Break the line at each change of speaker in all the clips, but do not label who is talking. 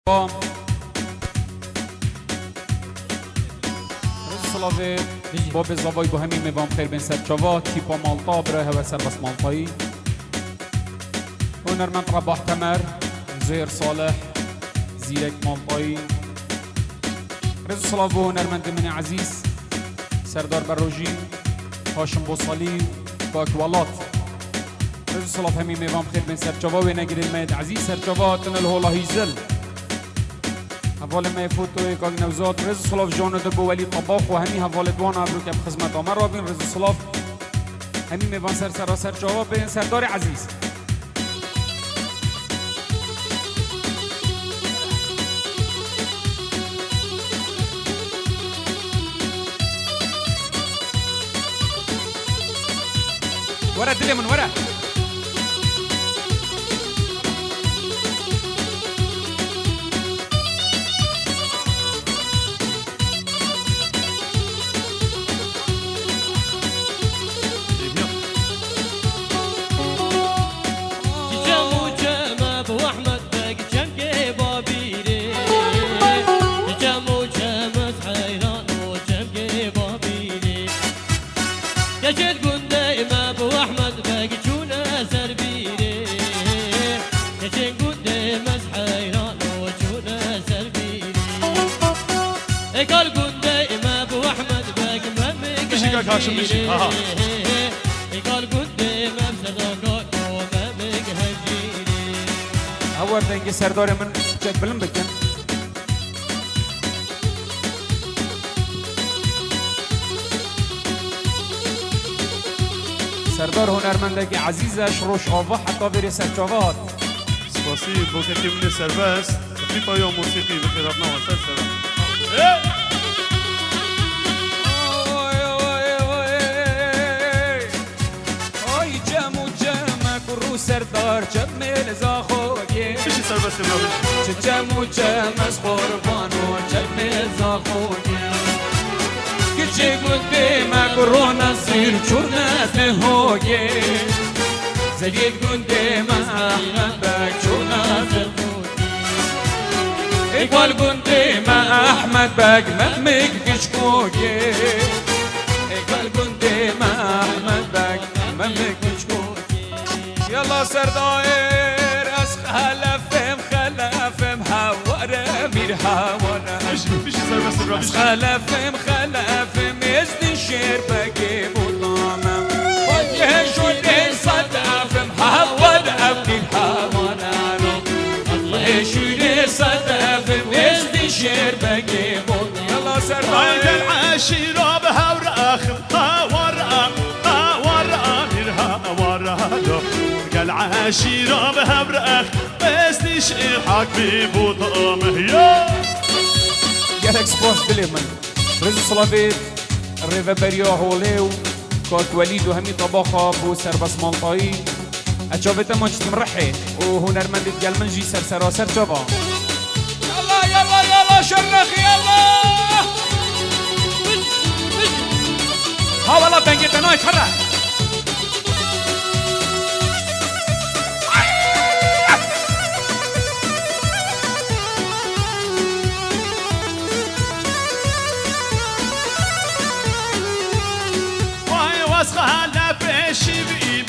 رز سلاوی با به زوای با همین میوام خیر بین سرچاوا تیپا مالطا برای هوا سر بس مالطایی هنرمند رباح تمر زهر صالح زیرک مالطایی رز سلاوی هنرمند من عزیز سردار بروجی هاشم بوصالی باکوالات رز سلاوی همین میوام خیر بین سرچاوا و نگیرین مید عزیز سرچاوا تنل هولا هیزل حوال ما فوتو کاغ نوزاد رز صلاف جان دبو ولی طباخ و همین حوال دوان ابرو که خدمت آمر رابین رز صلاف همین میوان سر جواب به سردار عزیز ورا دل من ورا
هاشم بشي ها
قال قدام امسداك وما مجهجيني
اول دنگی سردار من چک بلند بکن سردار هنرمندگی عزیزش روش آوا حتی بری سرچاوات
سپاسی بو کتی من سربست تقریبا یا موسیقی بخیر ابنا و سر
سردار جمل زاخوگی
بشی سربست ابنا
جمو جمز قربانو جمل زاخوگی گچه گنده مگرو نصیر چورنت هوگی زدید گنده محمد بک چورنت هوگی اقبال گنده محمد بک ممک کشکوگی اقبال گنده محمد بک ممک کشکوگی يلا سرداير اس خلفم هوارا مير هوارا
بشی سربست ابنا
خلفم ازدي شير بقي بطامم وجه شد صدفم هوارا مير هوارا وجه شد صدفم ازدي شير بقي بطامم يلا سرداير
العشيرة بهورا هوارا مير هوارا العشيرة بهبرأخ بس نشئ حكمي بوطامه يا
جالك سبوس بليمن رز صلابيت الريفا بريو هوليو كوك وليد وهمي طباخة بو سربس مالطاي أجابت ماجت مرحي وهنرمند ديال منجي سر جابا يلا شرخ يلا ها والله بنجيت انا يتحرك
واسخها بشي بيم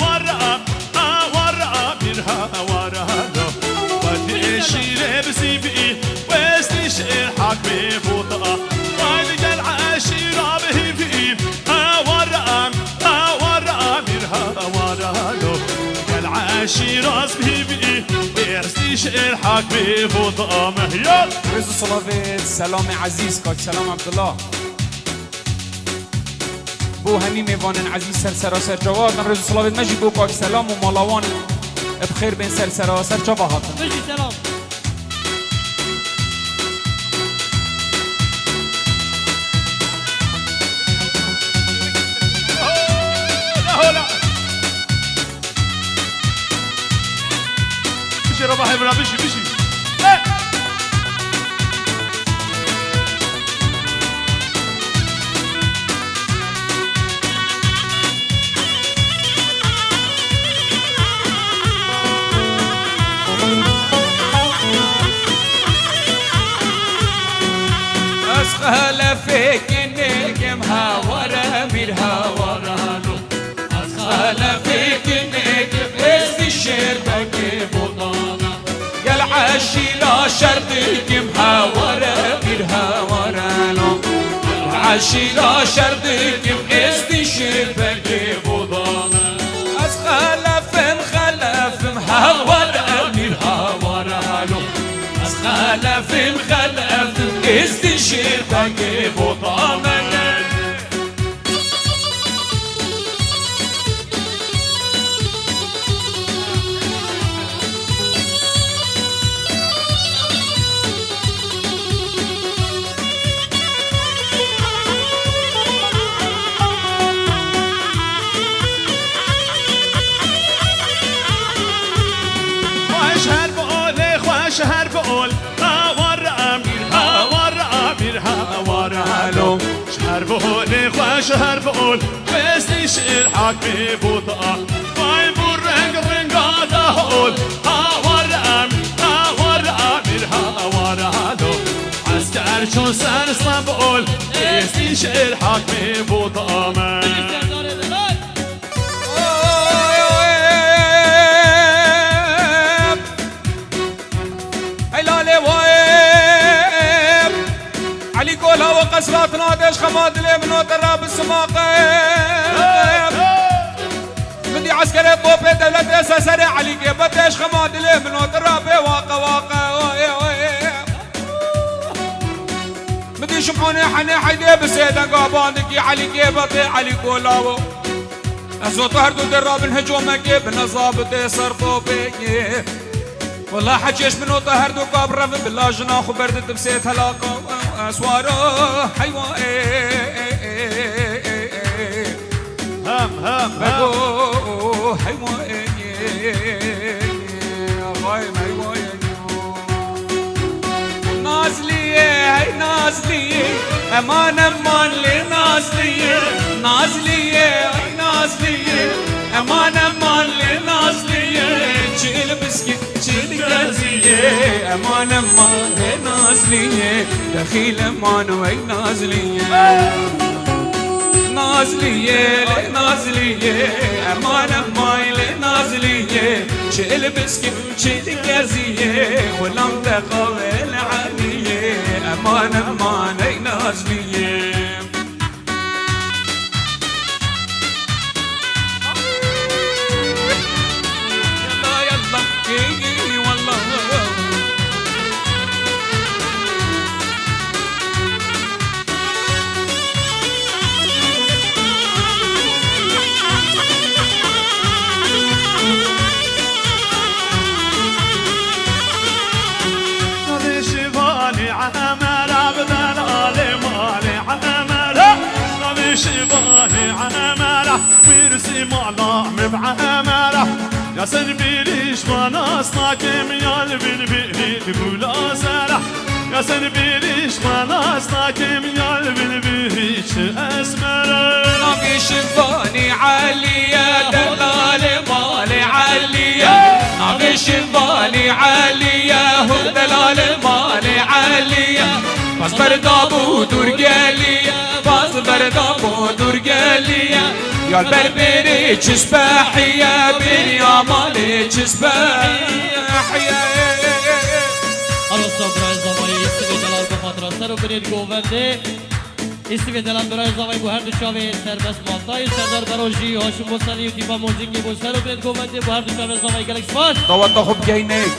ورا منها ورا ودي شيله بسيبي واسنش الحكمي بوطا وادي العشيره به بيم ورا منها ورا العشيره به بيم واسنش الحكمي بوطا مهيال
رز صلابيت سلام عزيز كاك سلام عبد الله بو همي ميوان عزيز سر جواد من رز صلابيت مجي بو كاك سلام ومالاوان بخير بين سر جواد
مجي سلام
بشي رباح ابنا بشي
العشيلة شردك محاورة بالهاورة لو العشيلة شردك استشرفك بضامة أسخلف محاورة بالهاورة لو أسخلف استشرفك بضامة
شهر بقول هاور امیر هاور امیر هاور هلو شهر بقول شهر بقول بسني شعر حاكمي بوطا وای بور رنگ هقول هاور امیر هاور هلو عسكر چون سرسم بقول بسني شعر حاكمي بوطا من
قسرات نادش خماد الامن وتراب السماقه بدي عسكري طوبي دولة سريع علي بديش خماد الامن وتراب واقع بدي شمحوني حني حيدي بسيدن قابانك يا علي كيبطي علي كولاو ازو طهردو دراب الهجومك بنظابتي صر طوبي والله حجيش منو طهردو قاب رفض بالله جناخ وبردت بسيت هلاقه اسواره حيوان هم بقو حيوان غايم حيوان نازلية نازلية امان امان لنازلية نازلية نازلية امان امان لنازلية شيل بسكي شيل غازية امان امان لنازلية دخيل امان وين نازلية نازلية لنازلية امان امان لنازلية شيل بسكي شيل غازية ولم تقابل علية امان امان وين نازلية
شباني عمره ويرسي معلام بعمره يا سنبيليش ما ناصناك ميال بالبيت تقول أسرح يا سنبيليش ما ناصناك ميال بالبيت أسمره
ناقي شباني عليا دلال مالي عليا ناقي شباني عليا هو دلال مالي عليا بس بردابو درقاليا باز بردابو درقاليا يا البربري تشباحيا بنيا مالي تشباحيا
الصبر الزوي استوي دلال بخاطر سر وبريد گوونده استوي دلال برای زوی بو هر دو شاوه سربس مالتای سردار بروجی هاشم بوسلی و تیبا موزینگی بو سر وبريد گوونده بو هر دو شاوه زوی گلک سپاس
دوات خوب جاینک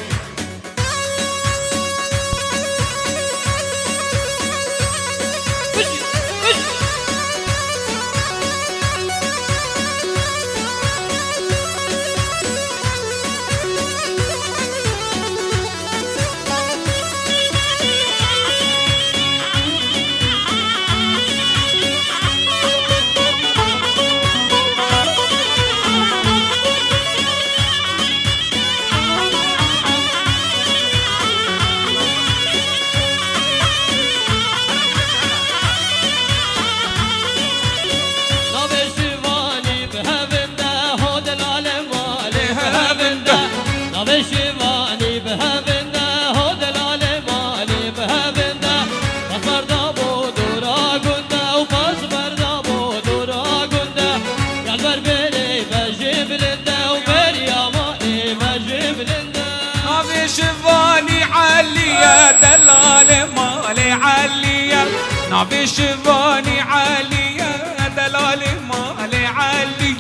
نافي شواني عليا دلال مال علي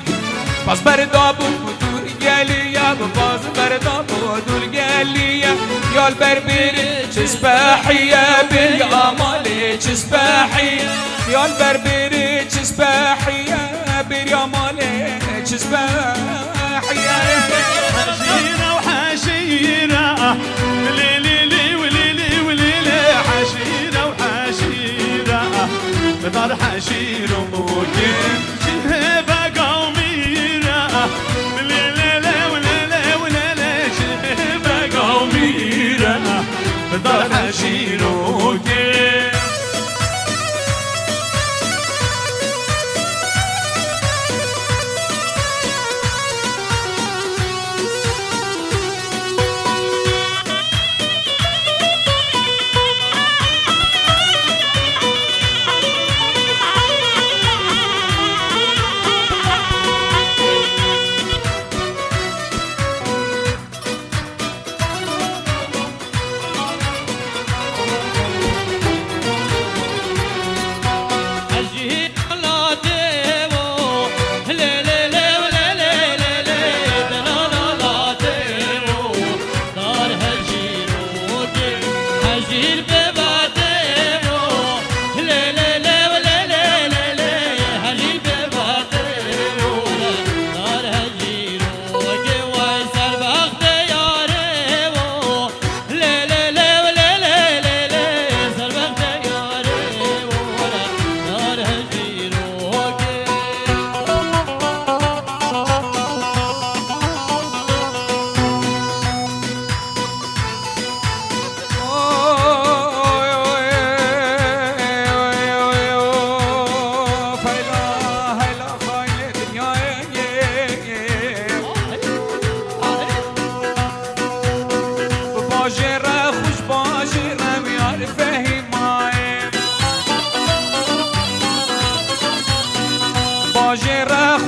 باز بردابو دور گلیا باز بردابو دور گلیا یال بربری چسبحیه بی آمالی چسبحیه یال بربری چسبحیه بی آمالی چسبحیه
حشيرة وحشيرة ليلي وليلي وليلي حشيرة وحشيرة بدار حشير وموكين شهبة قوميرة ليلي وليلي وليلي شهبة قوميرة بدار حشير وموكين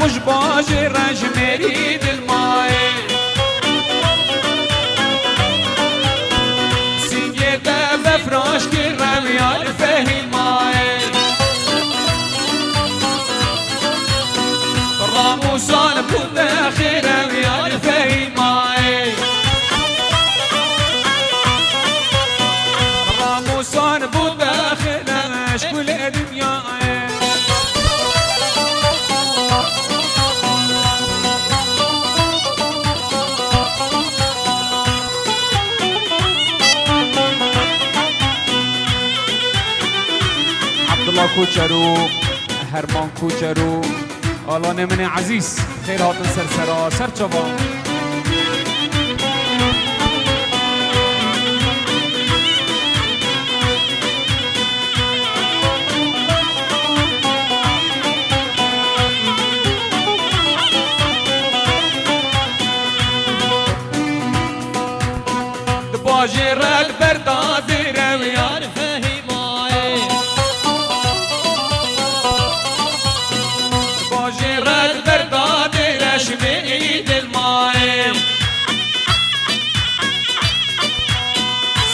خوش باجي رنج مريد الماي سنجيتا بفراش كرم يا الفهي الماي راموسان بودا خيرم يا الفهي الماي راموسان بودا خيرم شكل الدنيا عبدالله کوچرو هرمان کوچرو آلان من عزیز خیر هاتن سرسرا سرچوا دباجی رد بردازی رویار شميد الماي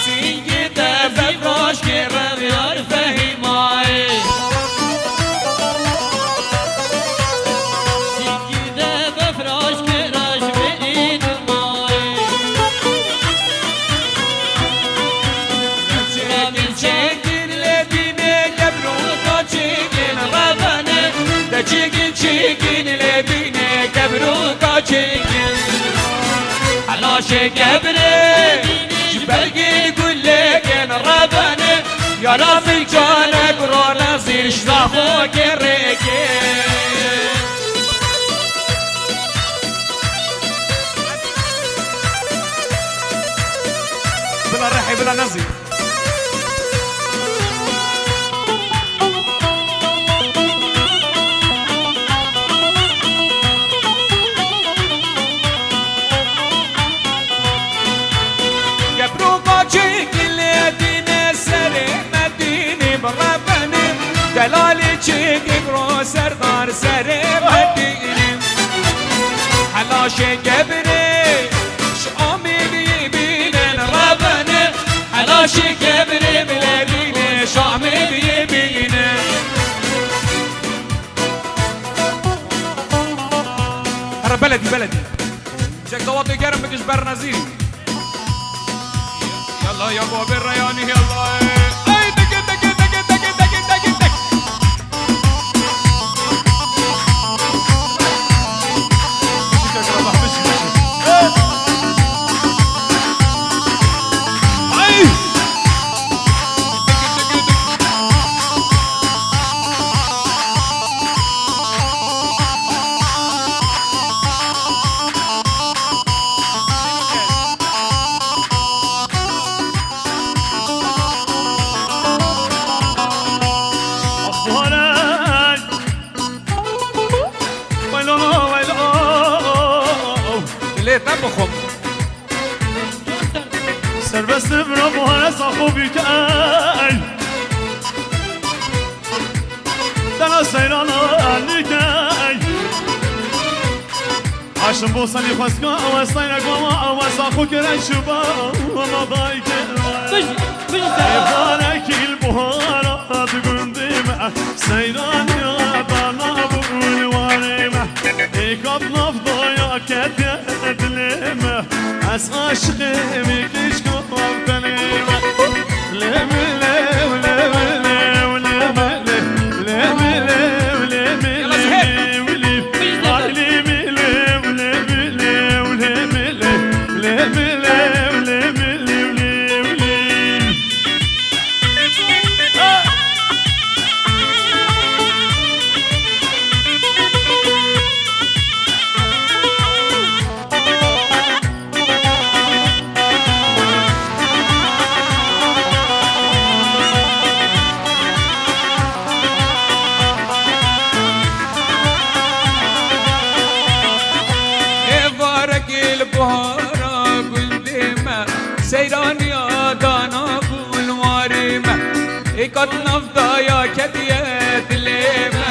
سيجيتا بفراش كرم يرفه ماي سيجيتا بفراش كرم شميد الماي چيكن لبيني قبروكا چيكن غبني دا چيكن لبيني قبروكا چيكن حلاش قبري جبرقي يقول لك انا ربني يا رافي جانك رونا زير شراخوك الريكي بلا رحي بلا نزي دلالي چيك برو سردار سري مديني حلاشي قبري شامي بيبين ربني حلاشي قبري بلبيني شامي بيبين بلدي بلدي جاك ضواطي قرم بكش برنازيري يلا يا ابو الرياني يلا اي دق دق دق دق دق دق دق بخم
سربست برام و هر صاحب بیکن دنا سیران آنیکن عشم بوسانی خسکا و سیرک و صاحب کرد شبا و نادای کرد بارکی البهارات گندیم سیران یادانا بولواریم ایکاب نفضایا کتیت لیمه از عاشقی کشکم کنیم لیمه لیمه لیمه لیمه لیمه
سيران يا دانا بالوارمة إيقات نفضا يا كديات الليمة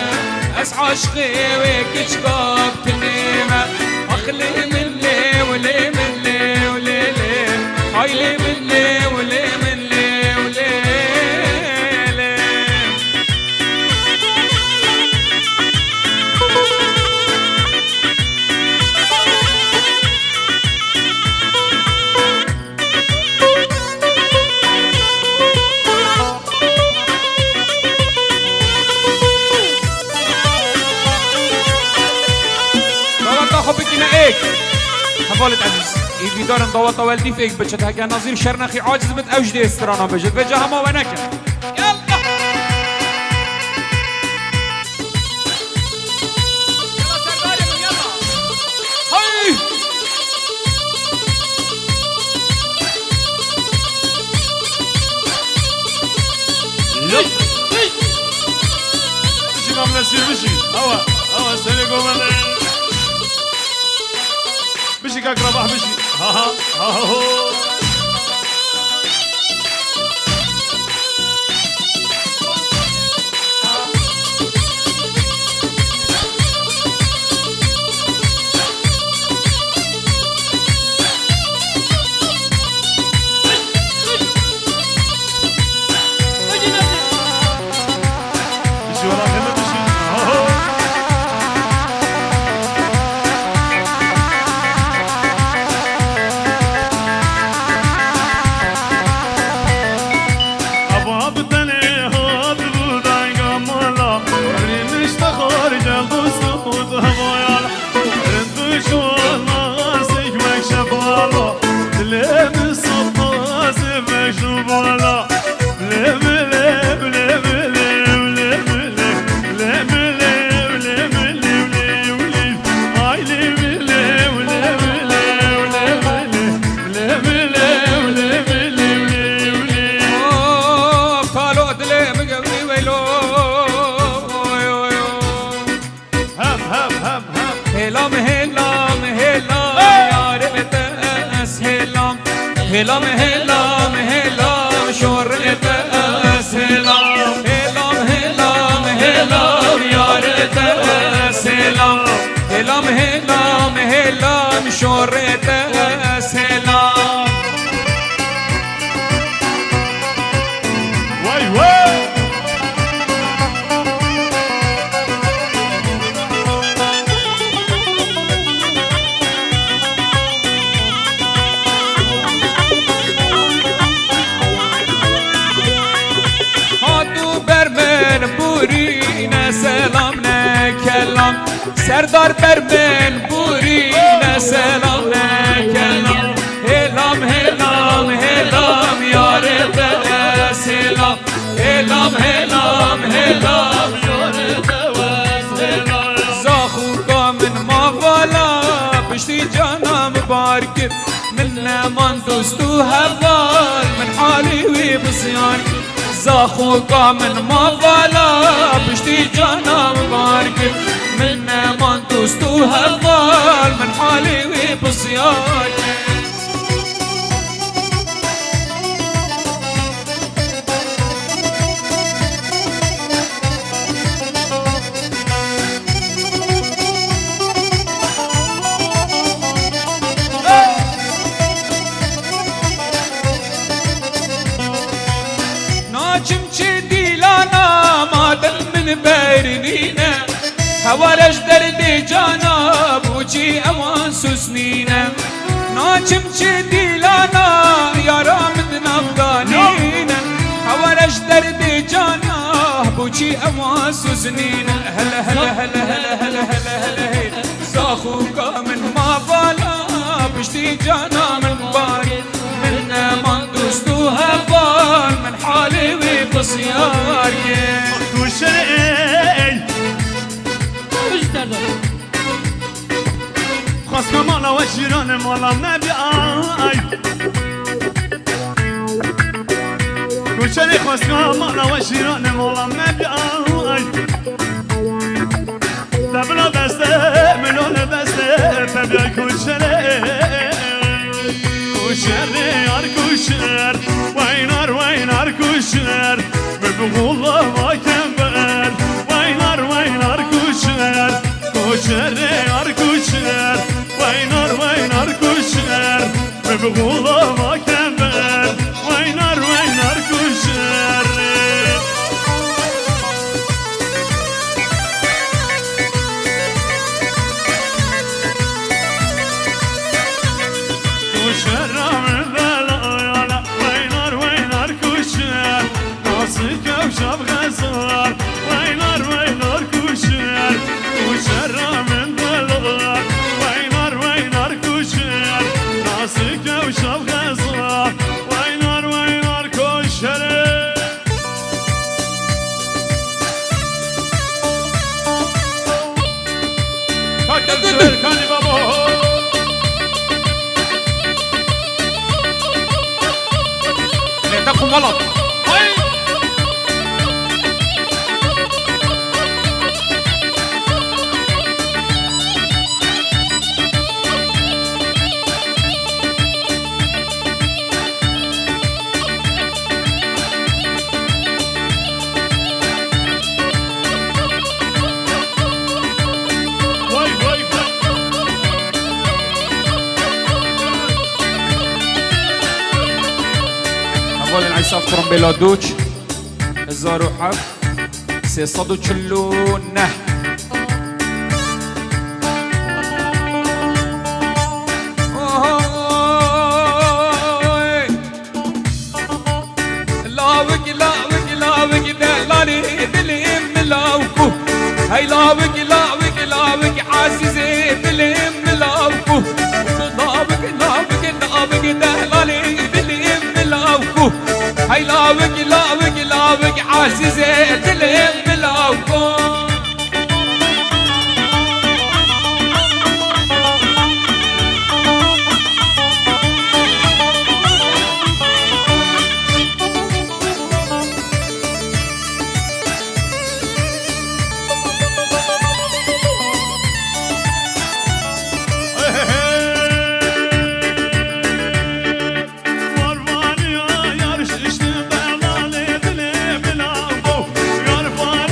أسعى عشقي ويكشكاب تنيمة أخلي من لي ولي من لي ولي لي هايلي من لي ولي من لي ولي لي حفالت عزيز إيدي دارن ضوطة والدي فيك بجد هكا نظير شرنخي عاجز بت أوجدي استرانا بجد بجا هما ونكا يلا يلا سرداري من يلا هاي
بشي ما منسير بشي هوا سنة قومنا بشي كاك رباح بشي ها ها ها ها بشي ورا خلنا بشي ها ها
هلام هلام هلام شورت اسلام هلام هلام هلام یارت اسلام هلام هلام هلام شورت اسلام
وای وای
سردار بر من بورینه سلام نکلام هلام هلام هلام یار به سلام هلام هلام هلام یار به زاخو من موالا بشتی جانم بارکر من من دوستو هفال من حالي وبصيان زاخو من موالا بشتی جانم بارکر من من دوستو هفال من حالي وبصيان برنينا هوارش دردي جانا بوجي اوان سوسنينا ناچم چه دیلانا یارا مدن افغانینا هوارش دردي جانا بوجي اوان سوسنينا هلا هلا هلا هلا هلا هلا هلا زاخوكا من ما بالا بشتي جانا من باري من من دوستو هبال من حالي وبصياري
خواست مالا و شیران مالا نبی آی کوچلی خواست مالا و شیران مالا نبی آی دبلا بسته ملون بسته تبیا کوچلی کوچلی یار کوچر وینار کوچر ببغولا و کمبر وینار کوچر کوچر یار کوچر وینار کوچر ببغولا و کمبر وینار کوچر کوچر رام بلا وینار کوچر ناسی کفشاب غزار وینار کوچر کوچر رام بلا وینار کوچر ناسی کفشاب غزار وینار کوچر کاکل کانی بابا
تكون غلط أول عيساف فرم بلادوش 1007 300 تشلونه لاوك دلالي دلي ملاوكو هاي لاوك عزيزي دلي ملاوكو لاوك دلالي دلي ملاوكو هاي لاوك عزيزي دلي ملاوكو
Yar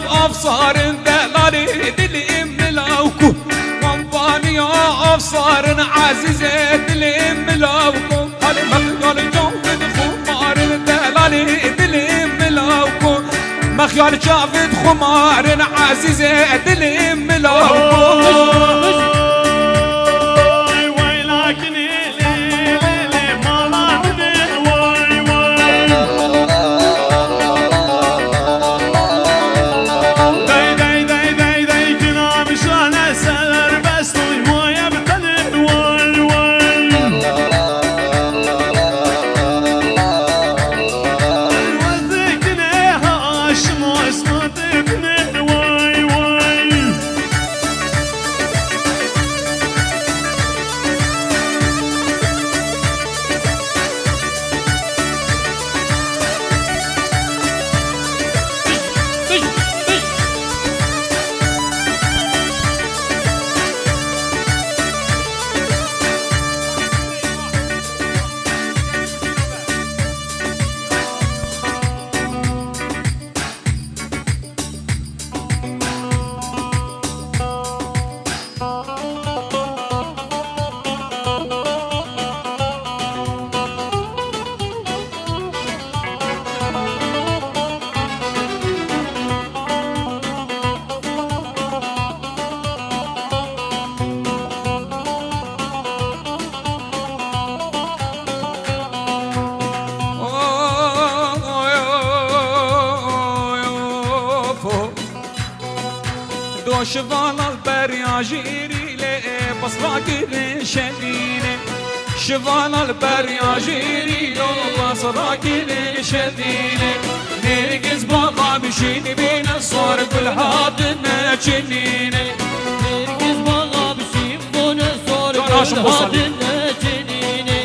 أفصار دلالي دلي ملاوكو وانباني أفصار عزيزة دلي ملاوكو علي مخيال جافد خمار دلالي دلي ملاوكو مخيال جافد خمار عزيزة دلي ملاوكو شفال البريا جيري لي بصرا كيري شديني شفال البريا جيري لو بصرا كيري شديني نرقز بقى بشيني بين الصور بالحاط ناجنيني
نرقز بقى بشيني بين الصور بالحاط ناجنيني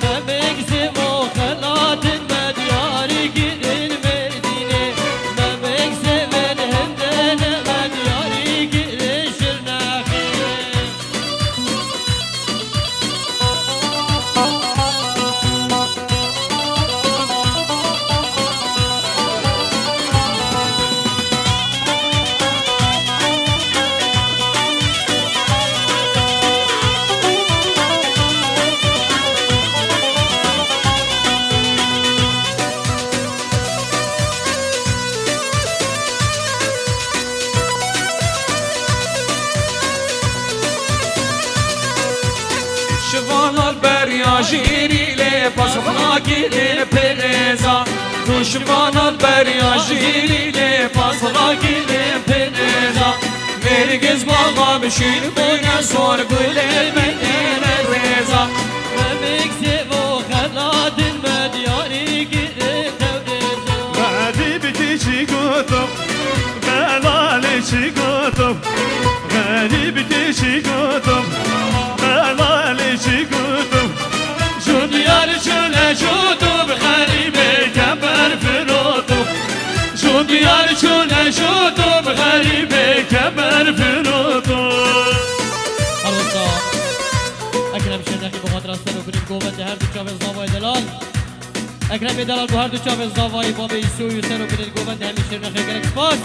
ما بيقسم وخلات المدياري كيري المرديني ما بيقسم الهندن مدياري كيري شرناخي
شفال البريا جيري لي بصرا كيري بريزا تو شفال البريا جيري لي بصرا كيري بريزا نرقز بقى بشيني بين الصور بالمدينة الريزا
ما بيقسم وخلات المدياري كيري توريزا
غريبتي شيكوتو بلالي شيكوتو غريبتي شيكوتو بلالي شيكوتو شو ديار شو شوتو بغريبي كبر فروتو شو ديار شو شوتو بغريبي كبر فروتو
عروسا اکرم شنخی بخاطر از سر و کنید گوبند هر دو چاوز زاوای دلال اکرم دلال با هر دو چاوز زاوای باب ایسوی سر و کنید گوبند همی شنخی گرک سپاس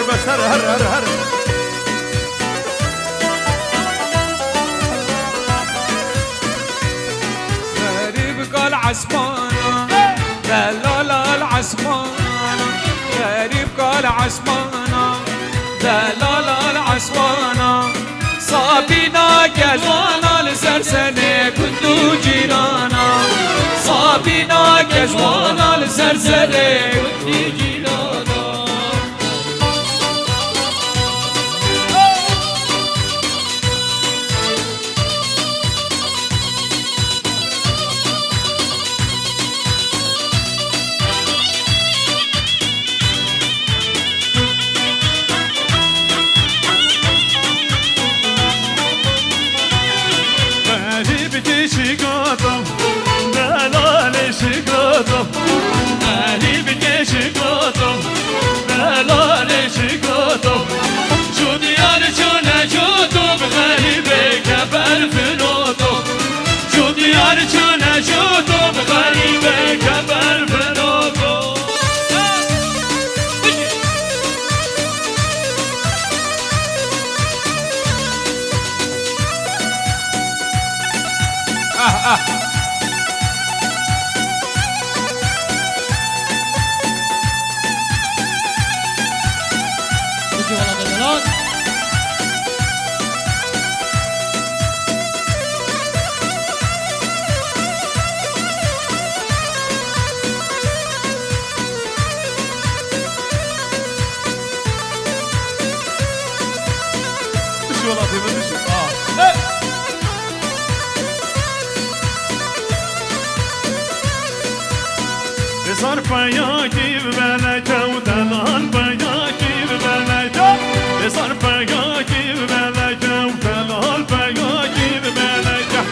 بس هر هر هر هر
غريب قال عسمانة لا لا لا العسمانة غريب قال عسمانة لا لا لا العسمانة صابينا كجوانا لسرسنة كنتو جيرانا صابينا كجوانا لسرسنة كنتو جيرانا
شيكوتو بلالي شيكوتو أهلي بكي شيكوتو بلالي شيكوتو
بجي والله دلالات
بشي والله طيب بشي صار فياكي ببلكة ودلال فياكي ببلكة صار فياكي ببلكة ودلال فياكي ببلكة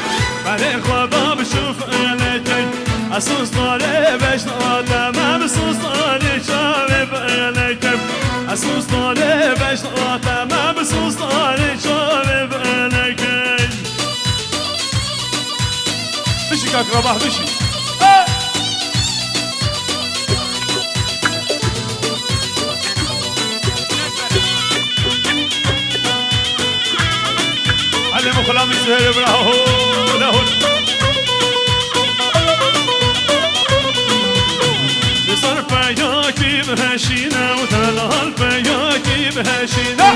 بعدين خدا بشوف إليكي أسوس طالي بش تمام أسوس طالي شابب إليكي أسوس طالي بش تمام أسوس طالي شابب إليكي بشي كاك رباح بشي علموا كلام الزهر براهو لهن لصار فياكي بهشينا وتلال فياكي بهشينا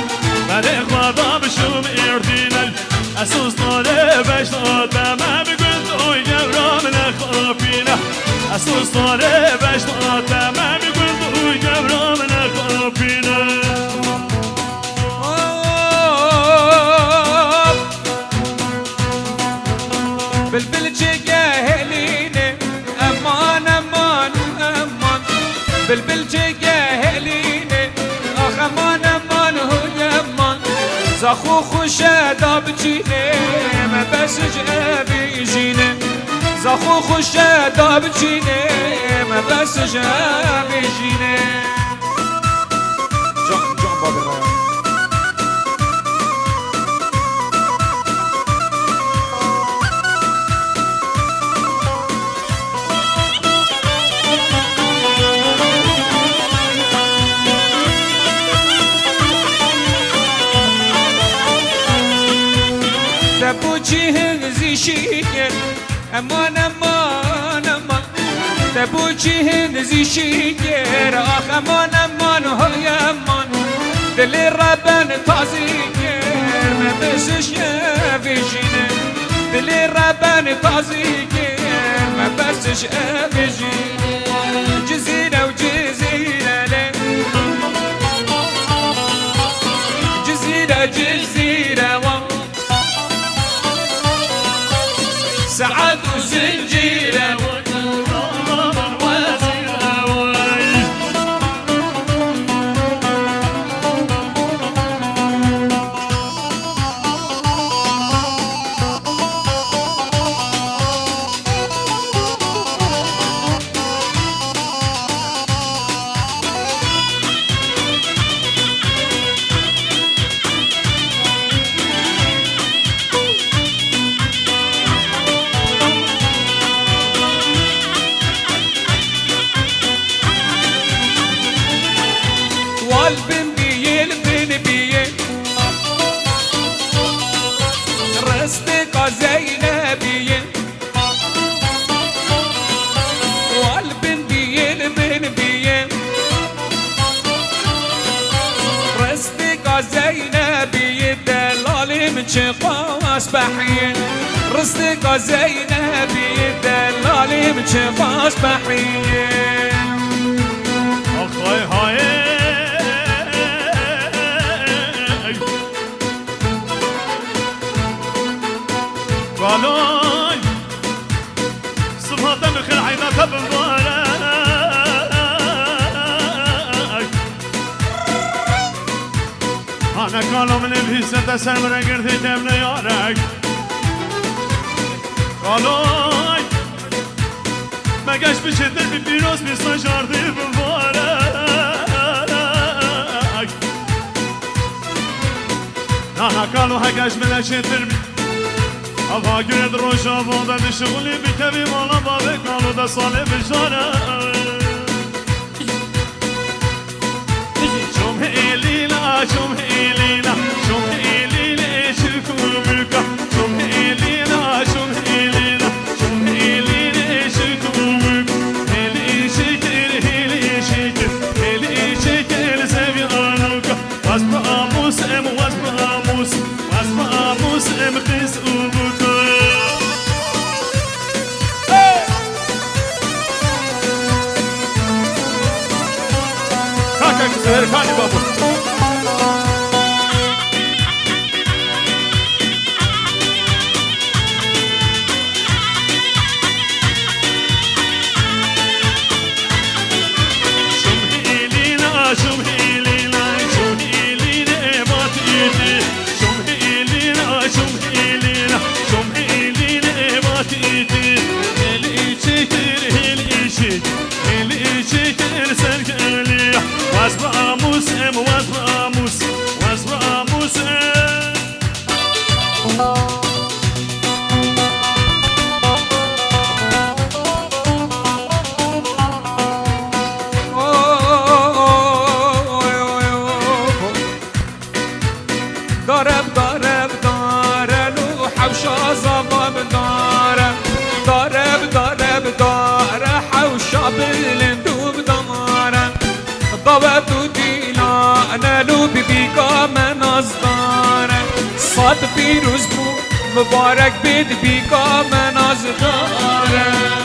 مالك وضع بشوم إردينا أسوس طالي بشتات ما بقلت يا برام لخافينا أسوس طالي بشتات ما بقلت يا برام لخافينا
بالبلجي جاهلين امان امان امان بالبلجي جاهلين اخ امان امان هو يمان زخو خشادا بجيني ما بس جابي جيني زخو خشادا بجيني ما بس جابي جيني جون بابي رايح تبوجي هنزي شيكر امان امان امان تبوجي هنزي شيكر اخ امان امان هاي امان دلي ربن تازيكر ما بس شافي جيني دلي ربن تازيكر ما بس شافي جيني جزيرة وجزيرة جزيرة جزيرة سعد وزنجيرة والبن بيه البن بيه رستقى زينبيه والبن بيه البن بيه رستقى زينبيه دلالي من شقاس بحيه رستقى زينبيه دلالي من شقاس بحيه
أخوي هاي قالوي صبحة بخير عيناتها بمبارك أنا قالوا من الهيسة تسر من قرثي تبني يارك قالوي ما قاش بشدر ببيروس بيصنا جاردي بمبارك أنا قالوا هقاش من الشدر أبا قرد روشا فوضى بشغلي بكبي مالا بابك قالوا دا صالي بجانا شوم إلينا شوم إلينا شوم إلينا شكو بكا شوم إلينا شوم إلينا آموس واسم آموس امقیس او بکن کاکا کسر کانی بابو
پیروز بود مبارک بید بیگا من از دارم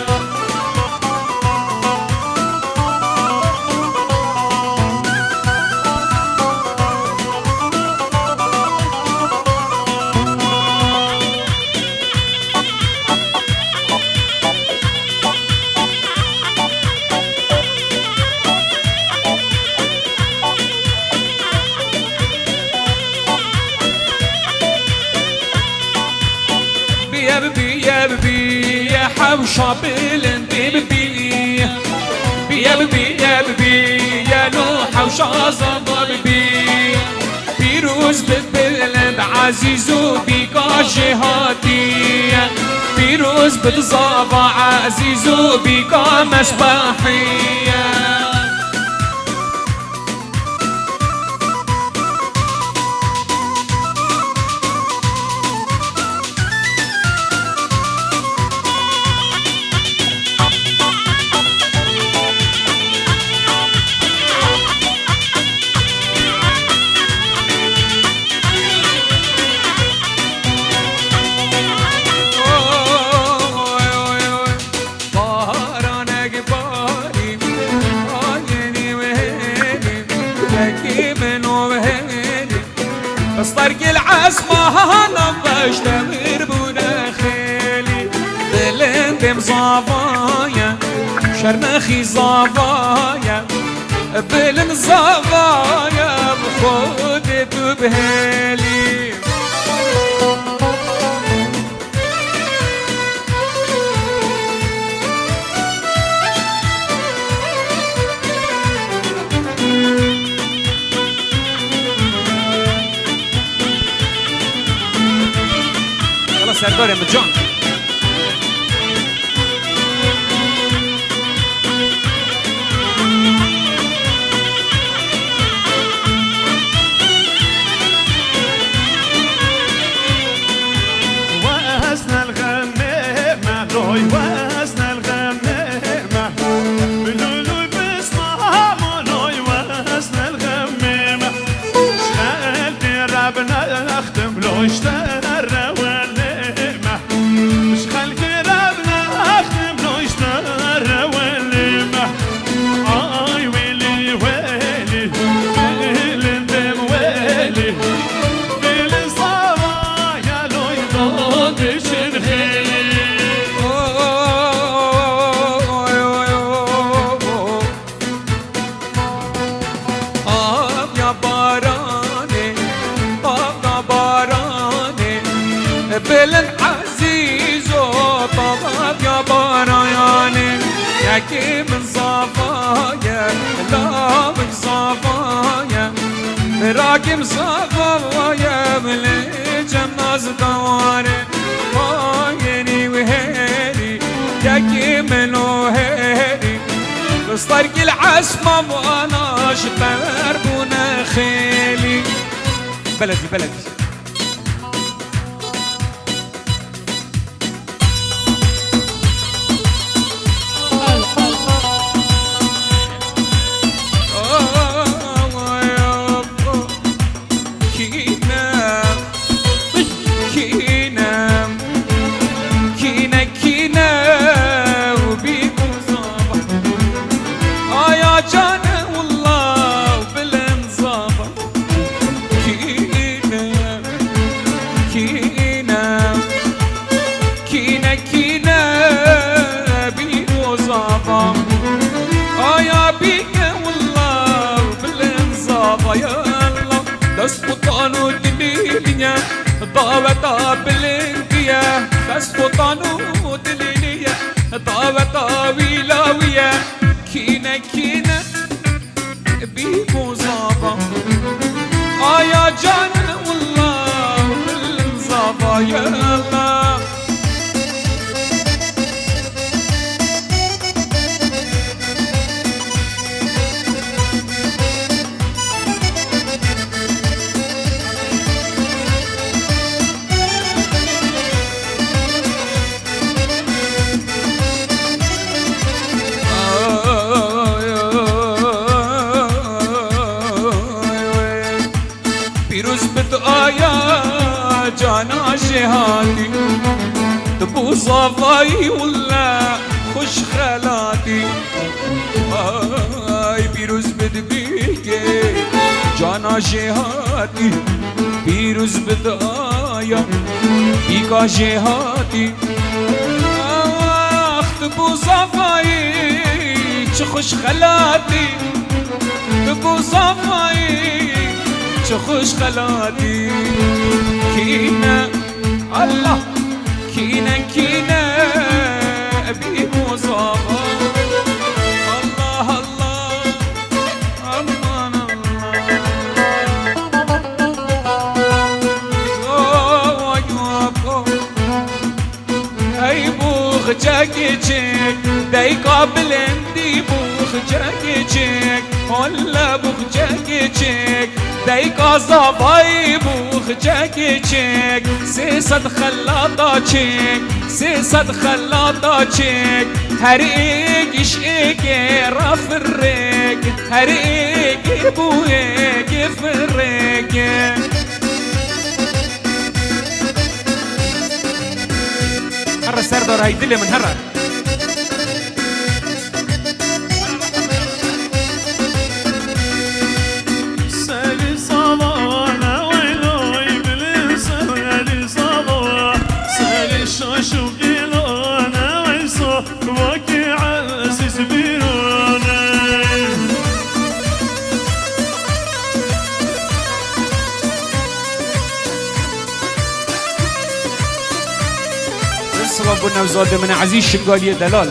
حوشا بلندي ببي بيا ببي يا ببي يا نو حوشا زبا ببي بيروز بالبلد عزيز وبيكا جهادي بيروز بالزابا عزيز وبيكا مسبحية بس طرق العزمة نبش تغير بودا خيلي بلند مصافايا شرمخي صافايا بلند صافايا بخودت بهالي سردار مجان
وزن الغمامة روي وزن الغمامة بلولوي بسمها روي وزن الغمامة شغال في ربنا نختم لو اشترى
بلن عزيز وطلب يا برياني ياكي من صفايا لا من صفايا راكم صفايا من الجناز دواري هايني وهيري ياكي من وهيري بس طرق العسمة وانا شبر بنا خيلي بلدي بلدي طاوتا بلندية بس فطانو دليلية طاوتا ويلاوية كينا كينا بيكو زابا يا جان والله زابا يا الله آیا جانا شهادی تبو صفایی ولا خوش خلاتی آی پیروز بد بیگه جانا شهادی پیروز بد آیا بیگا شهادی تبو صفایی چه خوش خلاتی تبو صفایی چه خوش خلاتی کینه الله کینه کینه بی مصابه الله الله امان الله ای بوخ چک دی قابل اندی بوخ چک ولا بوخ چک دی قصبای بوخ چک 300 خلاطا چک 300 خلاطا چک هر ایگش ایگه را فرق هر ایگه بو ایگه فرق هر سردار های دل من هر ابونا وزاده من عزيز شنقالية دلال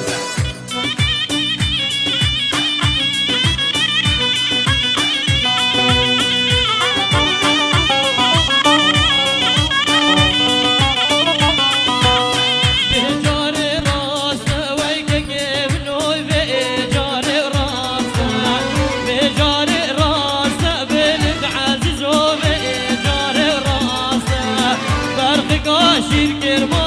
شیر